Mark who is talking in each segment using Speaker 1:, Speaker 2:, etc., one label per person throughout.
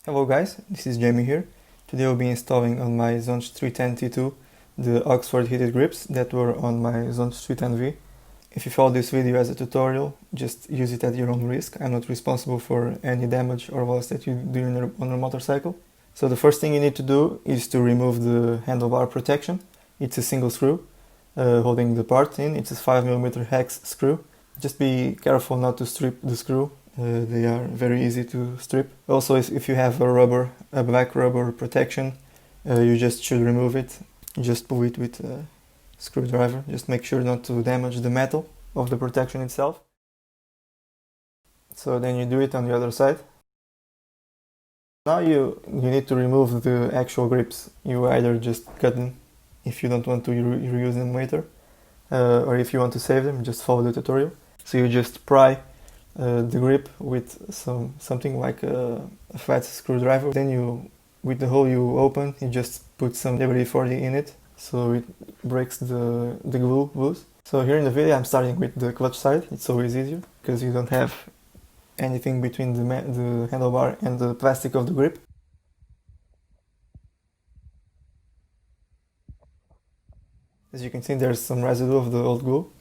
Speaker 1: Hello guys, this is Jamie here. Today I'll be installing on my Zontes 310T2 the Oxford heated grips that were on my Zontes 310V. If you follow this video as a tutorial, just use it at your own risk. I'm not responsible for any damage or loss that you do on your motorcycle. So the first thing you need to do is to remove the handlebar protection. It's a single screw holding the part in. It's a 5mm hex screw. Just be careful not to strip the screw. They are very easy to strip. Also, if you have a black rubber protection, you just should remove it. Just pull it with a screwdriver. Just make sure not to damage the metal of the protection itself. So then you do it on the other side. Now you need to remove the actual grips. You either just cut them if you don't want to reuse them later, or if you want to save them, just follow the tutorial. So you just pry the grip with something like a flat screwdriver. Then with the hole you open, you just put some WD-40 in it so it breaks the glue loose. So here in the video I'm starting with the clutch side. It's always easier because you don't have anything between the handlebar and the plastic of the grip. As you can see, there's some residue of the old glue.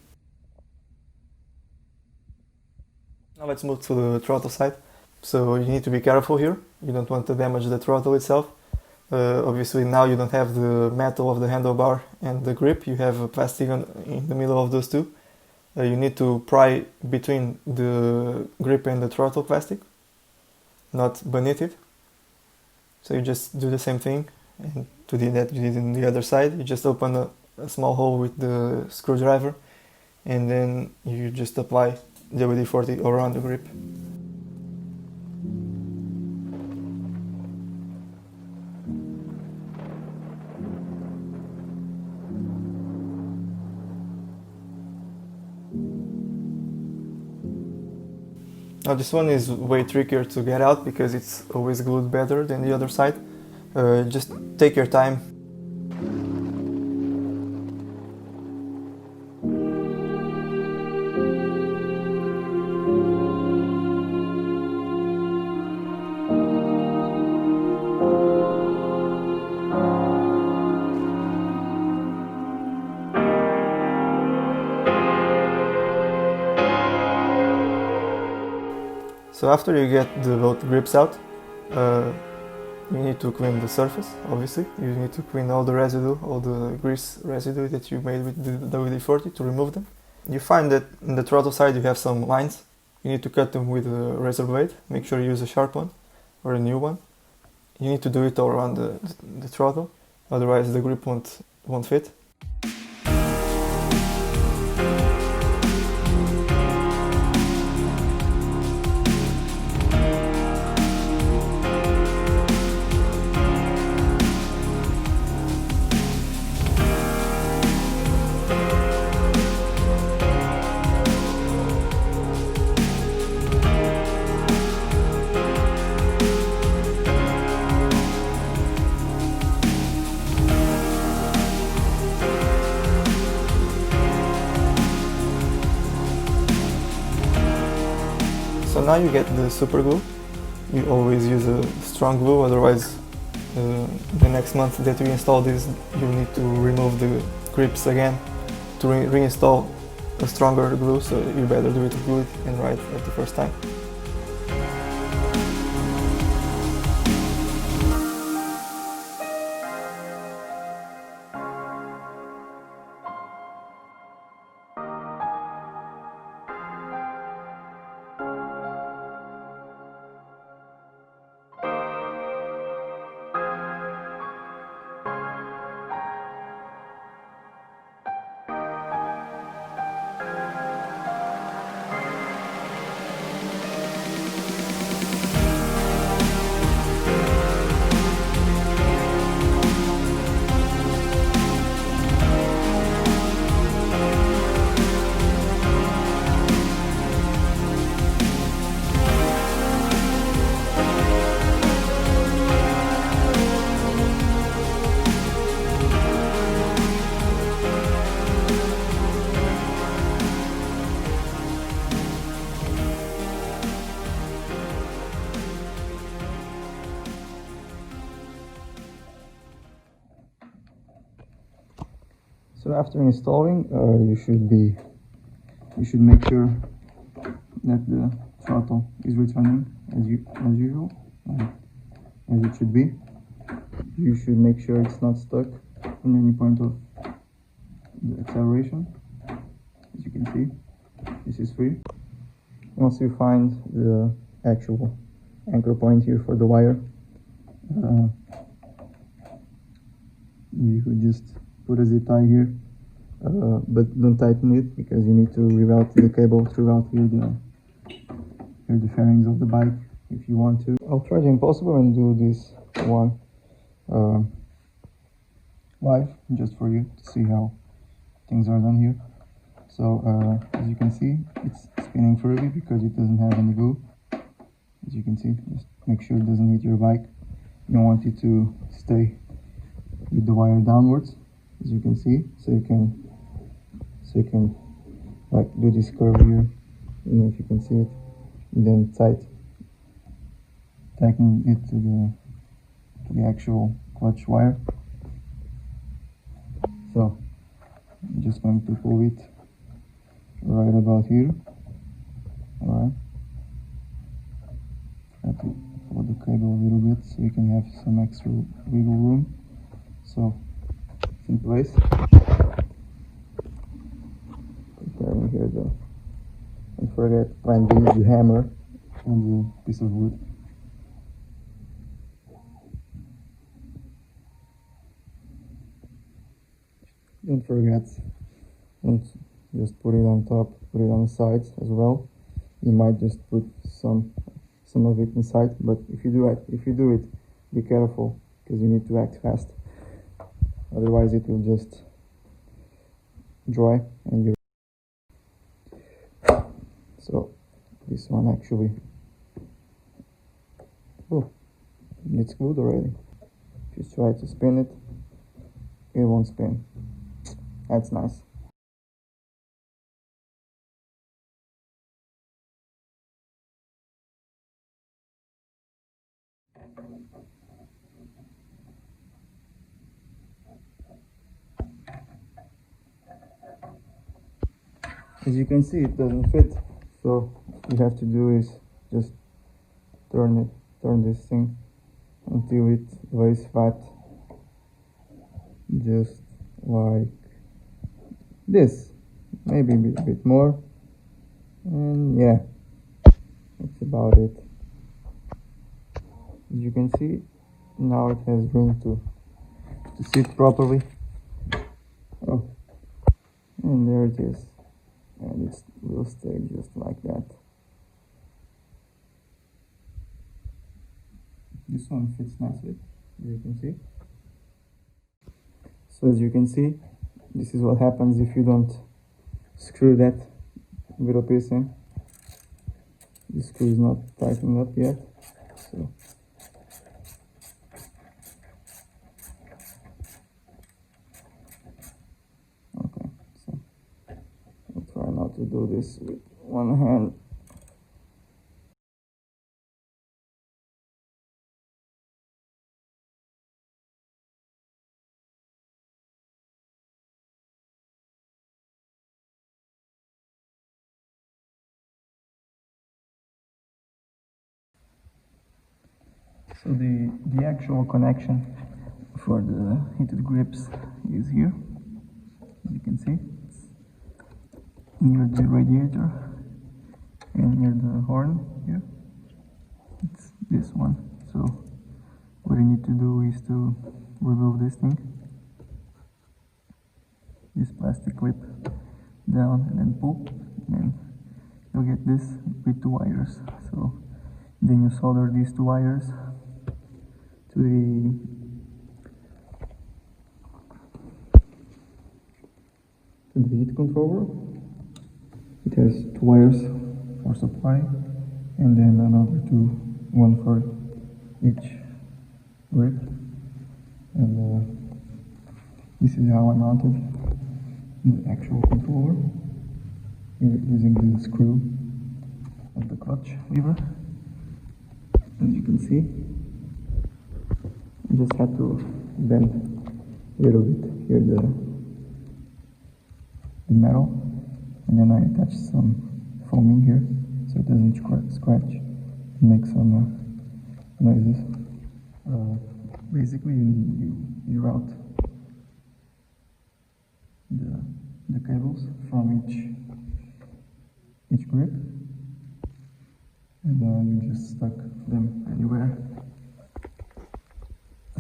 Speaker 1: Now let's move to the throttle side. So you need to be careful here. You don't want to damage the throttle itself. Obviously now you don't have the metal of the handlebar and the grip. You have a plastic in the middle of those two. You need to pry between the grip and the throttle plastic, not beneath it. So you just do the same thing, and to do that you did on the other side. You just open a small hole with the screwdriver, and then you just apply WD-40 around the grip. Now this one is way trickier to get out because it's always glued better than the other side. Just take your time. So after you get the both grips out, you need to clean the surface, obviously. You need to clean all the residue, all the grease residue that you made with the WD-40 to remove them. You find that in the throttle side you have some lines. You need to cut them with a razor blade. Make sure you use a sharp one or a new one. You need to do it all around the throttle, otherwise the grip won't fit. So now you get the super glue. You always use a strong glue, otherwise the next month that we install this you need to remove the grips again to reinstall a stronger glue, so you better do it good and right at the first time. So after installing, you should make sure that the throttle is returning as usual, as it should be. You should make sure it's not stuck in any point of the acceleration. As you can see, this is free. Once you find the actual anchor point here for the wire, you could just put a zip tie here, but don't tighten it because you need to reroute the cable throughout here the fairings of the bike if you want to. I'll try the impossible and do this one live just for you to see how things are done here. So as you can see, it's spinning freely because it doesn't have any glue. As you can see, just make sure it doesn't hit your bike. You don't want it to stay with the wire downwards, as you can see, so you can like do this curve here, if you can see it, and then tighten it to the actual clutch wire. So I'm just going to pull it right about here. Alright, try to pull the cable a little bit so you can have some extra wiggle room. So it's in place. Preparing here though. Don't forget, plan to use the hammer on the piece of wood. Don't forget, don't just put it on top, put it on the sides as well. You might just put some of it inside, but if you do it, be careful because you need to act fast. Otherwise it will just dry and you. So this one actually, oh, it's glued already. Just try to spin it, it won't spin. That's nice. As you can see, it doesn't fit, so what you have to do is just turn this thing until it lays flat, just like this, maybe a bit more, and yeah, that's about it. As you can see, now it has room to sit properly. Oh, and there it is, and it will stay just like that. This one fits nicely, as you can see. So as you can see, this is what happens if you don't screw that little piece in. The screw is not tightened up yet, so okay, so I'll try not to do this with one hand. So the actual connection for the heated grips is here. As you can see, it's near the radiator and near the horn here. It's this one. So what you need to do is to remove this thing, this plastic clip, down and then pull, and you'll get this with two wires. So then you solder these two wires to the heat controller. It has two wires for supply and then another two, one for each grip. And this is how I mounted the actual controller using the screw of the clutch lever. As you can see, I just had to bend a little bit here the metal, and then I attached some foaming here so it doesn't scratch and make some noises. Basically, you route the cables from each grip, and you just stuck them anywhere.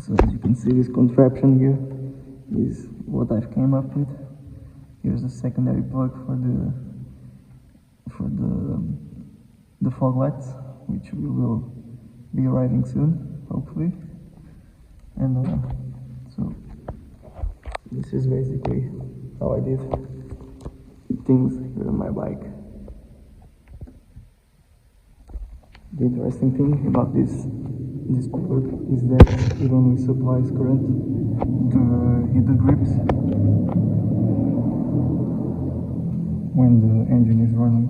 Speaker 1: So as you can see, this contraption here is what I've came up with. Here's a secondary plug for the fog lights, which we will be arriving soon, hopefully. And so this is basically how I did things here on my bike. The interesting thing about this product is that it only supplies current to hit the grips when the engine is running,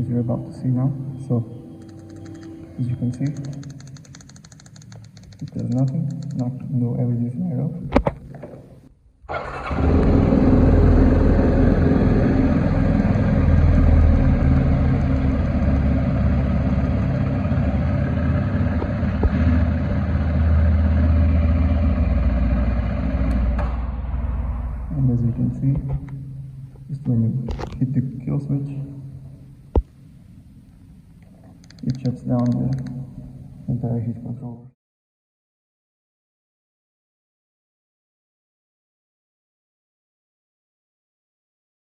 Speaker 1: as you're about to see now. So as you can see, it does nothing, no LEDs light up. And as you can see, just when you hit the kill switch, it shuts down the entire heat controller.